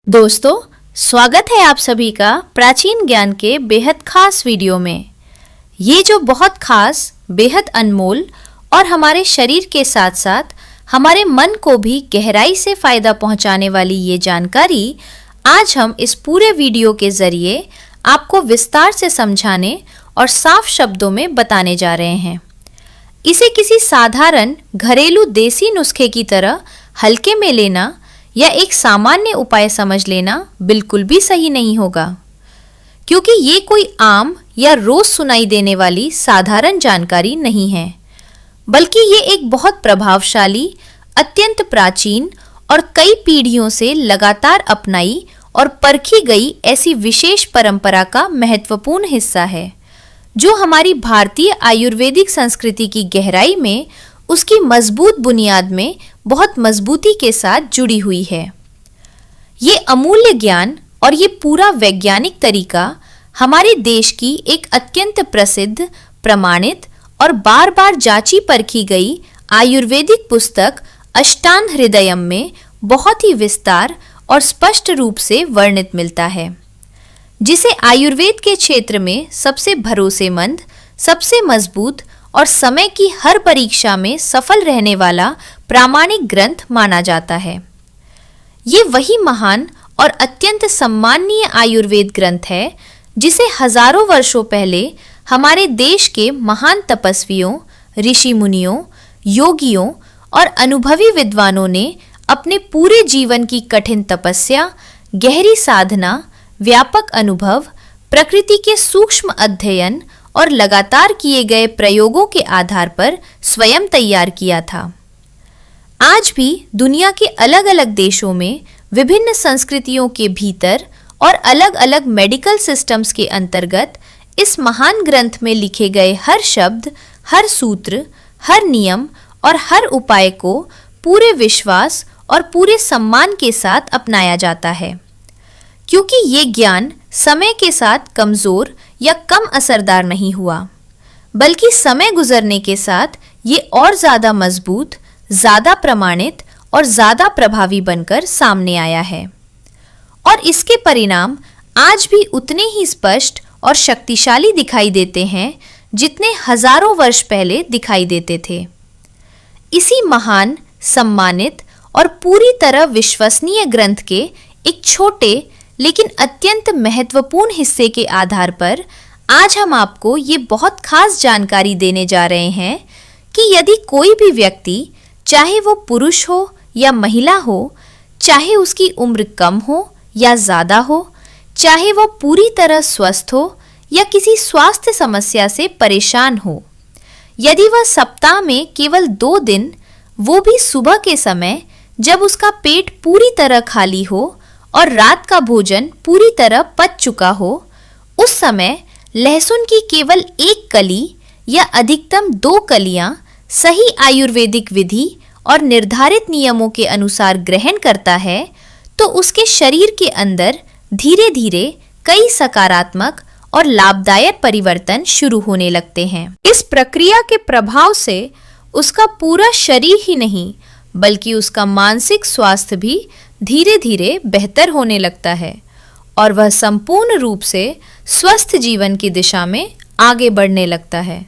दोस्तों, स्वागत है आप सभी का प्राचीन ज्ञान के बेहद खास वीडियो में। ये जो बहुत खास, बेहद अनमोल और हमारे शरीर के साथ साथ हमारे मन को भी गहराई से फायदा पहुंचाने वाली ये जानकारी आज हम इस पूरे वीडियो के जरिए आपको विस्तार से समझाने और साफ शब्दों में बताने जा रहे हैं। इसे किसी साधारण घरेलू देसी नुस्खे की तरह हल्के में लेना या एक सामान्य उपाय समझ लेना बिल्कुल भी सही नहीं होगा, क्योंकि ये कोई आम या रोज सुनाई देने वाली साधारण जानकारी नहीं है, बल्कि ये एक बहुत प्रभावशाली, अत्यंत प्राचीन और कई पीढ़ियों से लगातार अपनाई और परखी गई ऐसी विशेष परंपरा का महत्वपूर्ण हिस्सा है, जो हमारी भारतीय आयुर्वेदिक संस्कृति की गहराई में उसकी मजबूत बुनियाद में बहुत मजबूती के साथ जुड़ी हुई है। ये अमूल्य ज्ञान और ये पूरा वैज्ञानिक तरीका हमारे देश की एक अत्यंत प्रसिद्ध, प्रमाणित और बार बार जांची परखी गई आयुर्वेदिक पुस्तक अष्टांग हृदयम में बहुत ही विस्तार और स्पष्ट रूप से वर्णित मिलता है, जिसे आयुर्वेद के क्षेत्र में सबसे भरोसेमंद, सबसे मजबूत और समय की हर परीक्षा में सफल रहने वाला प्रामाणिक ग्रंथ माना जाता है। ये वही महान और अत्यंत सम्माननीय आयुर्वेद ग्रंथ है जिसे हजारों वर्षों पहले हमारे देश के महान तपस्वियों, ऋषि मुनियों, योगियों और अनुभवी विद्वानों ने अपने पूरे जीवन की कठिन तपस्या, गहरी साधना, व्यापक अनुभव, प्रकृति के सूक्ष्म अध्ययन और लगातार किए गए प्रयोगों के आधार पर स्वयं तैयार किया था। आज भी दुनिया के अलग अलग देशों में विभिन्न संस्कृतियों के भीतर और अलग अलग मेडिकल सिस्टम्स के अंतर्गत इस महान ग्रंथ में लिखे गए हर शब्द, हर सूत्र, हर नियम और हर उपाय को पूरे विश्वास और पूरे सम्मान के साथ अपनाया जाता है, क्योंकि ये ज्ञान समय के साथ कमजोर या कम असरदार नहीं हुआ, बल्कि समय गुजरने के साथ ये और ज़्यादा मजबूत, ज़्यादा प्रमाणित और ज़्यादा प्रभावी बनकर सामने आया है। और इसके परिणाम आज भी उतने ही स्पष्ट और शक्तिशाली दिखाई देते हैं जितने हजारों वर्ष पहले दिखाई देते थे। इसी महान, सम्मानित और पूरी तरह विश्वसनीय ग्रंथ के एक छोटे लेकिन अत्यंत महत्वपूर्ण हिस्से के आधार पर आज हम आपको ये बहुत खास जानकारी देने जा रहे हैं कि यदि कोई भी व्यक्ति, चाहे वो पुरुष हो या महिला हो, चाहे उसकी उम्र कम हो या ज़्यादा हो, चाहे वो पूरी तरह स्वस्थ हो या किसी स्वास्थ्य समस्या से परेशान हो, यदि वह सप्ताह में केवल 2 दिन, वो भी सुबह के समय जब उसका पेट पूरी तरह खाली हो और रात का भोजन पूरी तरह पच चुका हो, उस समय लहसुन की केवल 1 कली या अधिकतम 2 कलियां सही आयुर्वेदिक विधि और निर्धारित नियमों के अनुसार ग्रहण करता है, तो उसके शरीर के अंदर धीरे धीरे कई सकारात्मक और लाभदायक परिवर्तन शुरू होने लगते हैं। इस प्रक्रिया के प्रभाव से उसका पूरा शरीर ही नहीं, बल्कि उसका मानसिक स्वास्थ्य भी धीरे धीरे बेहतर होने लगता है और वह संपूर्ण रूप से स्वस्थ जीवन की दिशा में आगे बढ़ने लगता है।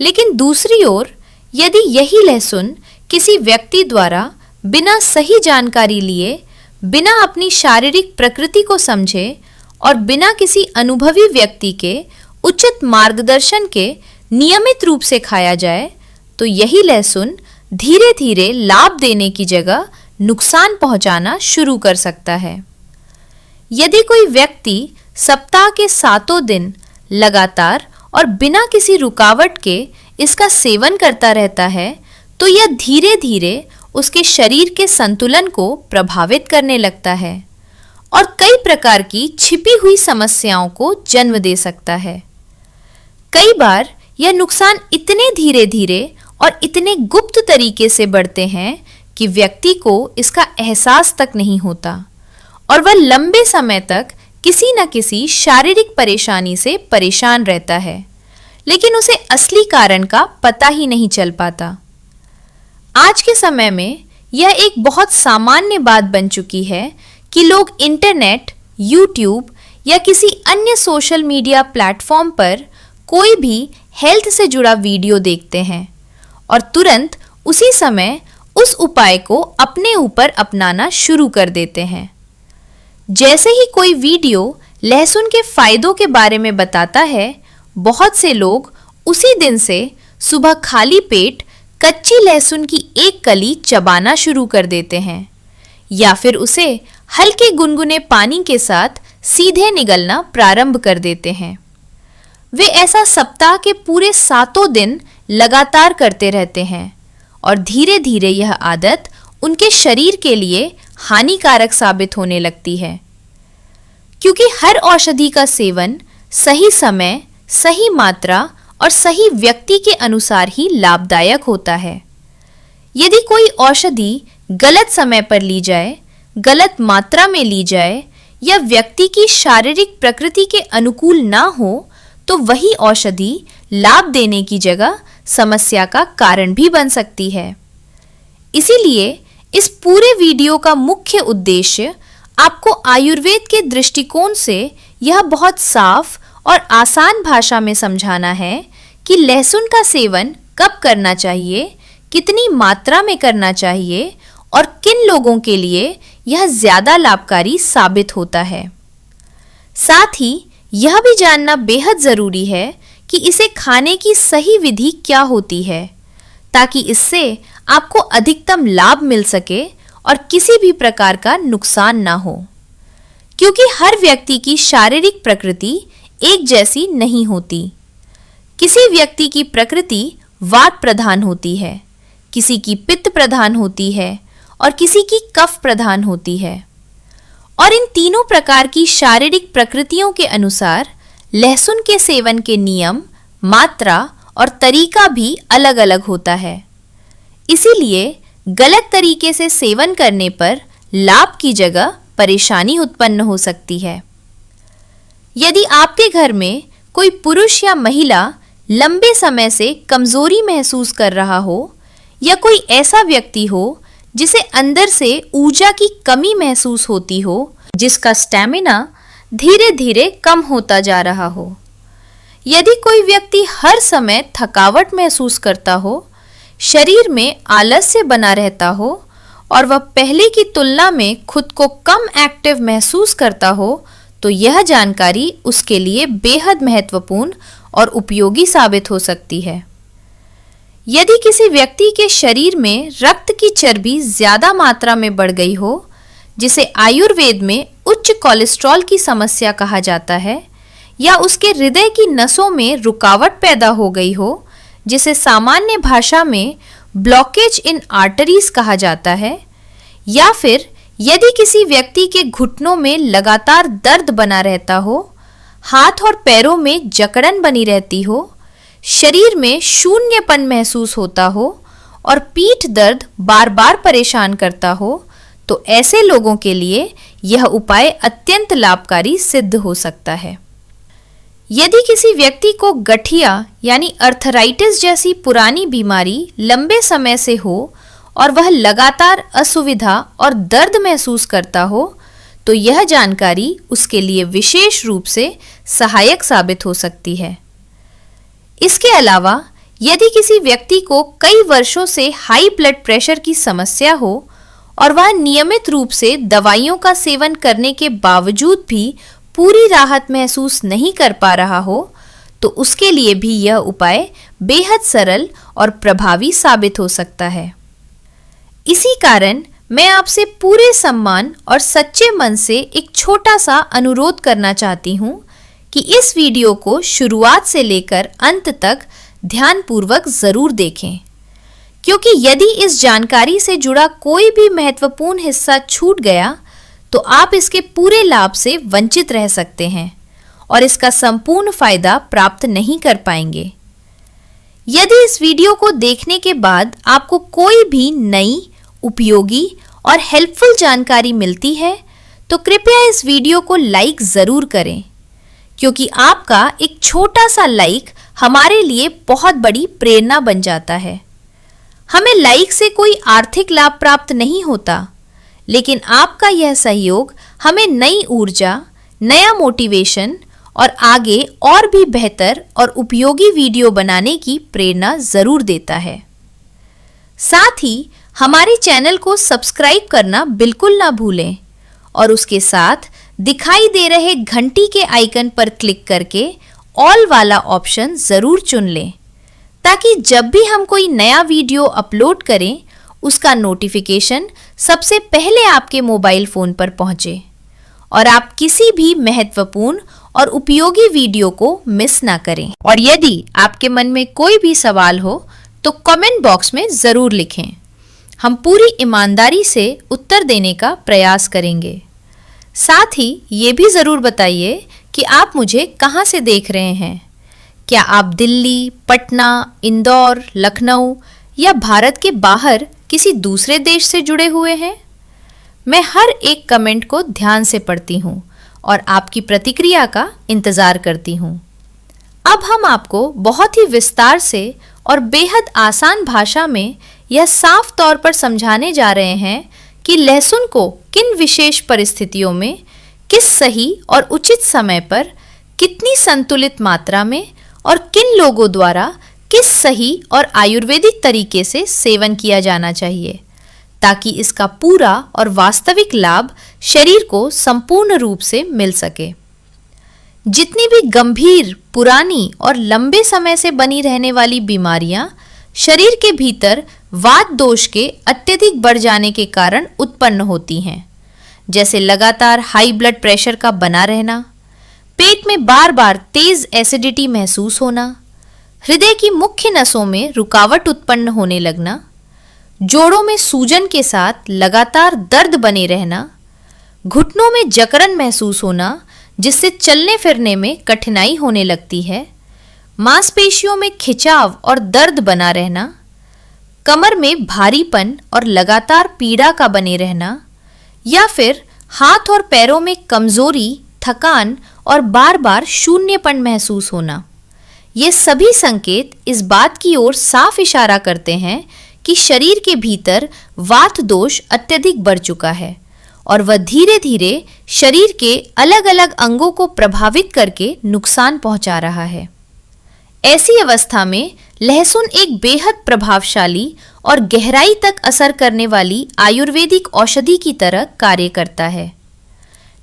लेकिन दूसरी ओर, यदि यही लहसुन किसी व्यक्ति द्वारा बिना सही जानकारी लिए, बिना अपनी शारीरिक प्रकृति को समझे और बिना किसी अनुभवी व्यक्ति के उचित मार्गदर्शन के नियमित रूप से खाया जाए, तो यही लहसुन धीरे धीरे लाभ देने की जगह नुकसान पहुंचाना शुरू कर सकता है। यदि कोई व्यक्ति सप्ताह के 7 दिन लगातार और बिना किसी रुकावट के इसका सेवन करता रहता है, तो यह धीरे धीरे उसके शरीर के संतुलन को प्रभावित करने लगता है और कई प्रकार की छिपी हुई समस्याओं को जन्म दे सकता है। कई बार यह नुकसान इतने धीरे धीरे और इतने गुप्त तरीके से बढ़ते हैं कि व्यक्ति को इसका एहसास तक नहीं होता और वह लंबे समय तक किसी न किसी शारीरिक परेशानी से परेशान रहता है, लेकिन उसे असली कारण का पता ही नहीं चल पाता। आज के समय में यह एक बहुत सामान्य बात बन चुकी है कि कि लोग इंटरनेट, यूट्यूब या किसी अन्य सोशल मीडिया प्लेटफॉर्म पर कोई भी हेल्थ से जुड़ा वीडियो देखते हैं और तुरंत उसी समय उस उपाय को अपने ऊपर अपनाना शुरू कर देते हैं। जैसे ही कोई वीडियो लहसुन के फायदों के बारे में बताता है, बहुत से लोग उसी दिन से सुबह खाली पेट कच्ची लहसुन की एक कली चबाना शुरू कर देते हैं या फिर उसे हल्के गुनगुने पानी के साथ सीधे निगलना प्रारंभ कर देते हैं। वे ऐसा सप्ताह के पूरे 7 दिन लगातार करते रहते हैं और धीरे धीरे यह आदत उनके शरीर के लिए हानिकारक साबित होने लगती है, क्योंकि हर औषधि का सेवन सही समय, सही मात्रा और सही व्यक्ति के अनुसार ही लाभदायक होता है। यदि कोई औषधि गलत समय पर ली जाए, गलत मात्रा में ली जाए या व्यक्ति की शारीरिक प्रकृति के अनुकूल ना हो, तो वही औषधि लाभ देने की जगह समस्या का कारण भी बन सकती है। इसीलिए इस पूरे वीडियो का मुख्य उद्देश्य आपको आयुर्वेद के दृष्टिकोण से यह बहुत साफ और आसान भाषा में समझाना है कि लहसुन का सेवन कब करना चाहिए, कितनी मात्रा में करना चाहिए और किन लोगों के लिए यह ज्यादा लाभकारी साबित होता है। साथ ही यह भी जानना बेहद जरूरी है कि इसे खाने की सही विधि क्या होती है, ताकि इससे आपको अधिकतम लाभ मिल सके और किसी भी प्रकार का नुकसान ना हो, क्योंकि हर व्यक्ति की शारीरिक प्रकृति एक जैसी नहीं होती। किसी व्यक्ति की प्रकृति वात प्रधान होती है, किसी की पित्त प्रधान होती है और किसी की कफ प्रधान होती है। और इन तीनों प्रकार की शारीरिक प्रकृतियों के अनुसार लहसुन के सेवन के नियम, मात्रा और तरीका भी अलग अलग होता है। इसीलिए गलत तरीके से सेवन करने पर लाभ की जगह परेशानी उत्पन्न हो सकती है। यदि आपके घर में कोई पुरुष या महिला लंबे समय से कमजोरी महसूस कर रहा हो या कोई ऐसा व्यक्ति हो जिसे अंदर से ऊर्जा की कमी महसूस होती हो, जिसका स्टैमिना धीरे धीरे कम होता जा रहा हो, यदि कोई व्यक्ति हर समय थकावट महसूस करता हो, शरीर में आलस्य बना रहता हो और वह पहले की तुलना में खुद को कम एक्टिव महसूस करता हो, तो यह जानकारी उसके लिए बेहद महत्वपूर्ण और उपयोगी साबित हो सकती है। यदि किसी व्यक्ति के शरीर में रक्त की चर्बी ज्यादा मात्रा में बढ़ गई हो, जिसे आयुर्वेद में उच्च कोलेस्ट्रॉल की समस्या कहा जाता है, या उसके हृदय की नसों में रुकावट पैदा हो गई हो, जिसे सामान्य भाषा में ब्लॉकेज इन आर्टरीज कहा जाता है, या फिर यदि किसी व्यक्ति के घुटनों में लगातार दर्द बना रहता हो, हाथ और पैरों में जकड़न बनी रहती हो, शरीर में शून्यपन महसूस होता हो और पीठ दर्द बार बार परेशान करता हो, तो ऐसे लोगों के लिए यह उपाय अत्यंत लाभकारी सिद्ध हो सकता है। यदि किसी व्यक्ति को गठिया यानी अर्थराइटिस जैसी पुरानी बीमारी लंबे समय से हो और वह लगातार असुविधा और दर्द महसूस करता हो, तो यह जानकारी उसके लिए विशेष रूप से सहायक साबित हो सकती है। इसके अलावा यदि किसी व्यक्ति को कई वर्षों से हाई ब्लड प्रेशर की समस्या हो और वह नियमित रूप से दवाइयों का सेवन करने के बावजूद भी पूरी राहत महसूस नहीं कर पा रहा हो, तो उसके लिए भी यह उपाय बेहद सरल और प्रभावी साबित हो सकता है। इसी कारण मैं आपसे पूरे सम्मान और सच्चे मन से एक छोटा सा अनुरोध करना चाहती हूँ कि इस वीडियो को शुरुआत से लेकर अंत तक ध्यानपूर्वक जरूर देखें, क्योंकि यदि इस जानकारी से जुड़ा कोई भी महत्वपूर्ण हिस्सा छूट गया तो आप इसके पूरे लाभ से वंचित रह सकते हैं और इसका संपूर्ण फायदा प्राप्त नहीं कर पाएंगे। यदि इस वीडियो को देखने के बाद आपको कोई भी नई, उपयोगी और हेल्पफुल जानकारी मिलती है, तो कृपया इस वीडियो को लाइक जरूर करें, क्योंकि आपका एक छोटा सा लाइक हमारे लिए बहुत बड़ी प्रेरणा बन जाता है। हमें लाइक से कोई आर्थिक लाभ प्राप्त नहीं होता, लेकिन आपका यह सहयोग हमें नई ऊर्जा, नया मोटिवेशन और आगे और भी बेहतर और उपयोगी वीडियो बनाने की प्रेरणा जरूर देता है। साथ ही हमारे चैनल को सब्सक्राइब करना बिल्कुल ना भूलें और उसके साथ दिखाई दे रहे घंटी के आइकन पर क्लिक करके ऑल वाला ऑप्शन जरूर चुन लें, ताकि जब भी हम कोई नया वीडियो अपलोड करें उसका नोटिफिकेशन सबसे पहले आपके मोबाइल फोन पर पहुंचे और आप किसी भी महत्वपूर्ण और उपयोगी वीडियो को मिस ना करें। और यदि आपके मन में कोई भी सवाल हो तो कमेंट बॉक्स में जरूर लिखें। हम पूरी ईमानदारी से उत्तर देने का प्रयास करेंगे। साथ ही ये भी जरूर बताइए कि आप मुझे कहाँ से देख रहे हैं। क्या आप दिल्ली, पटना, इंदौर, लखनऊ या भारत के बाहर किसी दूसरे देश से जुड़े हुए हैं? मैं हर एक कमेंट को ध्यान से पढ़ती हूँ और आपकी प्रतिक्रिया का इंतजार करती हूँ। अब हम आपको बहुत ही विस्तार से और बेहद आसान भाषा में यह साफ तौर पर समझाने जा रहे हैं कि लहसुन को किन विशेष परिस्थितियों में, किस सही और उचित समय पर, कितनी संतुलित मात्रा में और किन लोगों द्वारा किस सही और आयुर्वेदिक तरीके से सेवन किया जाना चाहिए, ताकि इसका पूरा और वास्तविक लाभ शरीर को संपूर्ण रूप से मिल सके। जितनी भी गंभीर, पुरानी और लंबे समय से बनी रहने वाली बीमारियां शरीर के भीतर वात दोष के अत्यधिक बढ़ जाने के कारण उत्पन्न होती हैं, जैसे लगातार हाई ब्लड प्रेशर का बना रहना, पेट में बार बार तेज एसिडिटी महसूस होना, हृदय की मुख्य नसों में रुकावट उत्पन्न होने लगना, जोड़ों में सूजन के साथ लगातार दर्द बने रहना, घुटनों में जकड़न महसूस होना जिससे चलने फिरने में कठिनाई होने लगती है, मांसपेशियों में खिंचाव और दर्द बना रहना, कमर में भारीपन और लगातार पीड़ा का बने रहना, या फिर हाथ और पैरों में कमजोरी, थकान और बार बार शून्यपन महसूस होना। ये सभी संकेत इस बात की ओर साफ इशारा करते हैं कि शरीर के भीतर वात दोष अत्यधिक बढ़ चुका है और वह धीरे धीरे शरीर के अलग अलग अंगों को प्रभावित करके नुकसान पहुंचा रहा है। ऐसी अवस्था में लहसुन एक बेहद प्रभावशाली और गहराई तक असर करने वाली आयुर्वेदिक औषधि की तरह कार्य करता है।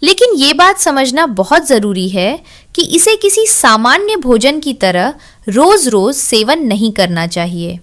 लेकिन ये बात समझना बहुत जरूरी है कि इसे किसी सामान्य भोजन की तरह रोज रोज सेवन नहीं करना चाहिए,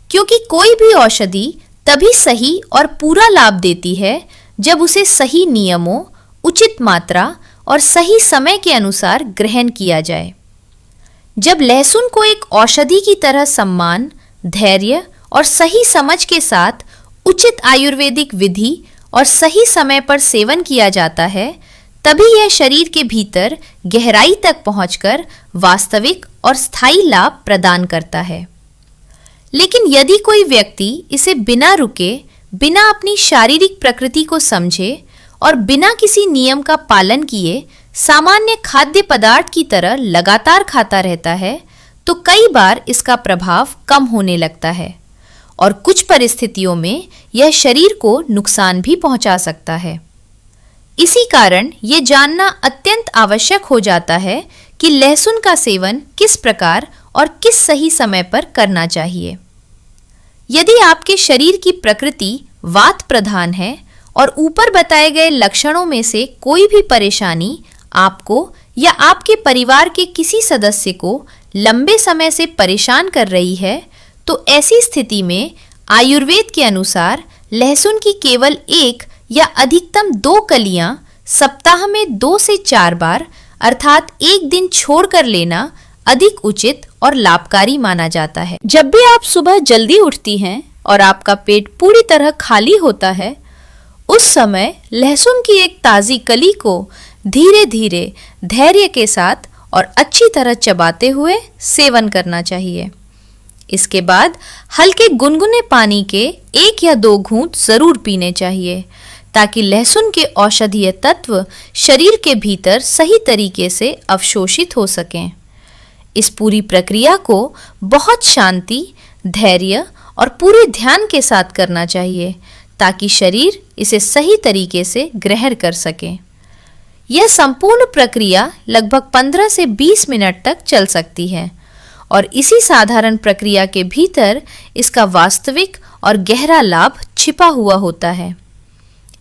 क्योंकि कोई भी औषधि तभी सही और पूरा लाभ देती है जब उसे सही नियमों, उचित मात्रा और सही समय के अनुसार ग्रहण किया जाए। जब लहसुन को एक औषधि की तरह सम्मान, धैर्य और सही समझ के साथ उचित आयुर्वेदिक विधि और सही समय पर सेवन किया जाता है, तभी यह शरीर के भीतर गहराई तक पहुंचकर वास्तविक और स्थायी लाभ प्रदान करता है। लेकिन यदि कोई व्यक्ति इसे बिना रुके, बिना अपनी शारीरिक प्रकृति को समझे और बिना किसी नियम का पालन किए सामान्य खाद्य पदार्थ की तरह लगातार खाता रहता है, तो कई बार इसका प्रभाव कम होने लगता है और कुछ परिस्थितियों में यह शरीर को नुकसान भी पहुंचा सकता है। इसी कारण ये जानना अत्यंत आवश्यक हो जाता है कि लहसुन का सेवन किस प्रकार और किस सही समय पर करना चाहिए। यदि आपके शरीर की प्रकृति वात प्रधान है और ऊपर बताए गए लक्षणों में से कोई भी परेशानी आपको या आपके परिवार के किसी सदस्य को लंबे समय से परेशान कर रही है, तो ऐसी स्थिति में आयुर्वेद के अनुसार लहसुन की केवल 1 या अधिकतम 2 कलियां सप्ताह में 2 से 4 बार अर्थात एक दिन छोड़कर लेना अधिक उचित और लाभकारी माना जाता है। जब भी आप सुबह जल्दी उठती हैं और आपका पेट पूरी तरह खाली होता है, उस समय लहसुन की एक ताज़ी कली को धीरे धीरे धैर्य के साथ और अच्छी तरह चबाते हुए सेवन करना चाहिए। इसके बाद हल्के गुनगुने पानी के 1 या 2 घूंट जरूर पीने चाहिए, ताकि लहसुन के औषधीय तत्व शरीर के भीतर सही तरीके से अवशोषित हो सकें। इस पूरी प्रक्रिया को बहुत शांति, धैर्य और पूरे ध्यान के साथ करना चाहिए, ताकि शरीर इसे सही तरीके से ग्रहण कर सके। यह संपूर्ण प्रक्रिया लगभग 15 से 20 मिनट तक चल सकती है और इसी साधारण प्रक्रिया के भीतर इसका वास्तविक और गहरा लाभ छिपा हुआ होता है।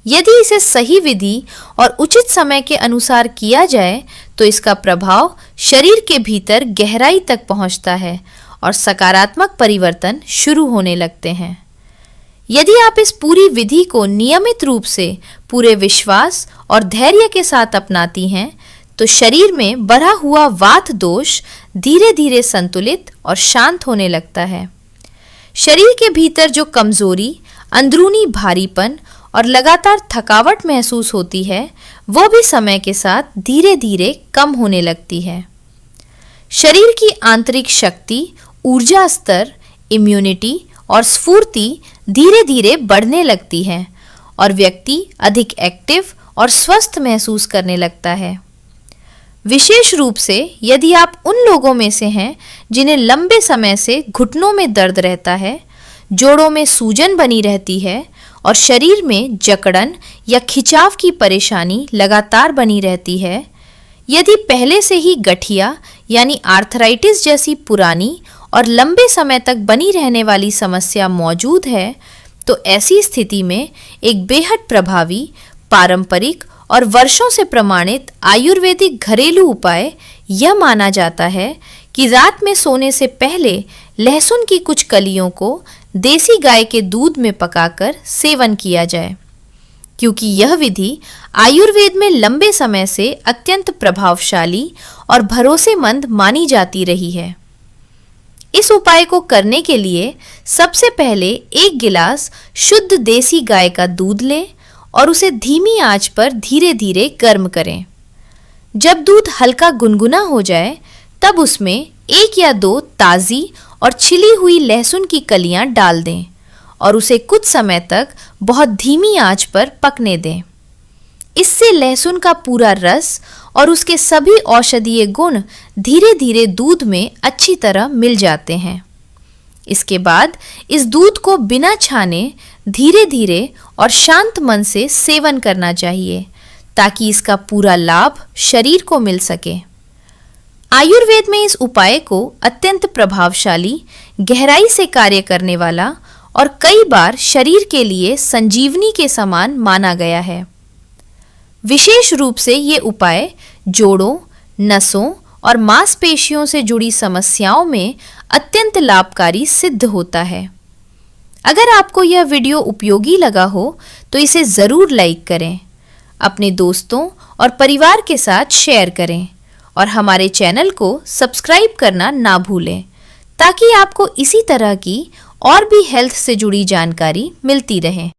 यदि इसे सही विधि और उचित समय के अनुसार किया जाए तो इसका प्रभाव शरीर के भीतर गहराई तक पहुंचता है और सकारात्मक परिवर्तन शुरू होने लगते हैं। यदि आप इस पूरी विधि को नियमित रूप से पूरे विश्वास और धैर्य के साथ अपनाती हैं तो शरीर में बढ़ा हुआ वात दोष धीरे धीरे संतुलित और शांत होने लगता है। शरीर के भीतर जो कमजोरी, अंदरूनी भारीपन और लगातार थकावट महसूस होती है वो भी समय के साथ धीरे धीरे कम होने लगती है। शरीर की आंतरिक शक्ति, ऊर्जा स्तर, इम्यूनिटी और स्फूर्ति धीरे धीरे बढ़ने लगती है और व्यक्ति अधिक एक्टिव और स्वस्थ महसूस करने लगता है। विशेष रूप से यदि आप उन लोगों में से हैं जिन्हें लंबे समय से घुटनों में दर्द रहता है, जोड़ों में सूजन बनी रहती है और शरीर में जकड़न या खिंचाव की परेशानी लगातार बनी रहती है, यदि पहले से ही गठिया यानी आर्थराइटिस जैसी पुरानी और लंबे समय तक बनी रहने वाली समस्या मौजूद है, तो ऐसी स्थिति में एक बेहद प्रभावी, पारंपरिक और वर्षों से प्रमाणित आयुर्वेदिक घरेलू उपाय यह माना जाता है कि रात में सोने से पहले लहसुन की कुछ कलियों को देसी गाय के दूध में पकाकर सेवन किया जाए, क्योंकि यह विधि आयुर्वेद में लंबे समय से अत्यंत प्रभावशाली और भरोसेमंद मानी जाती रही है। इस उपाय को करने के लिए सबसे पहले 1 गिलास शुद्ध देसी गाय का दूध लें और उसे धीमी आंच पर धीरे धीरे गर्म करें। जब दूध हल्का गुनगुना हो जाए तब उसमें 1 या 2 ताज़ी और छिली हुई लहसुन की कलियां डाल दें और उसे कुछ समय तक बहुत धीमी आंच पर पकने दें। इससे लहसुन का पूरा रस और उसके सभी औषधीय गुण धीरे धीरे दूध में अच्छी तरह मिल जाते हैं। इसके बाद इस दूध को बिना छाने धीरे धीरे और शांत मन से सेवन करना चाहिए ताकि इसका पूरा लाभ शरीर को मिल सके। आयुर्वेद में इस उपाय को अत्यंत प्रभावशाली, गहराई से कार्य करने वाला और कई बार शरीर के लिए संजीवनी के समान माना गया है। विशेष रूप से ये उपाय जोड़ों, नसों और मांसपेशियों से जुड़ी समस्याओं में अत्यंत लाभकारी सिद्ध होता है। अगर आपको यह वीडियो उपयोगी लगा हो तो इसे ज़रूर लाइक करें, अपने दोस्तों और परिवार के साथ शेयर करें और हमारे चैनल को सब्सक्राइब करना ना भूलें ताकि आपको इसी तरह की और भी हेल्थ से जुड़ी जानकारी मिलती रहे।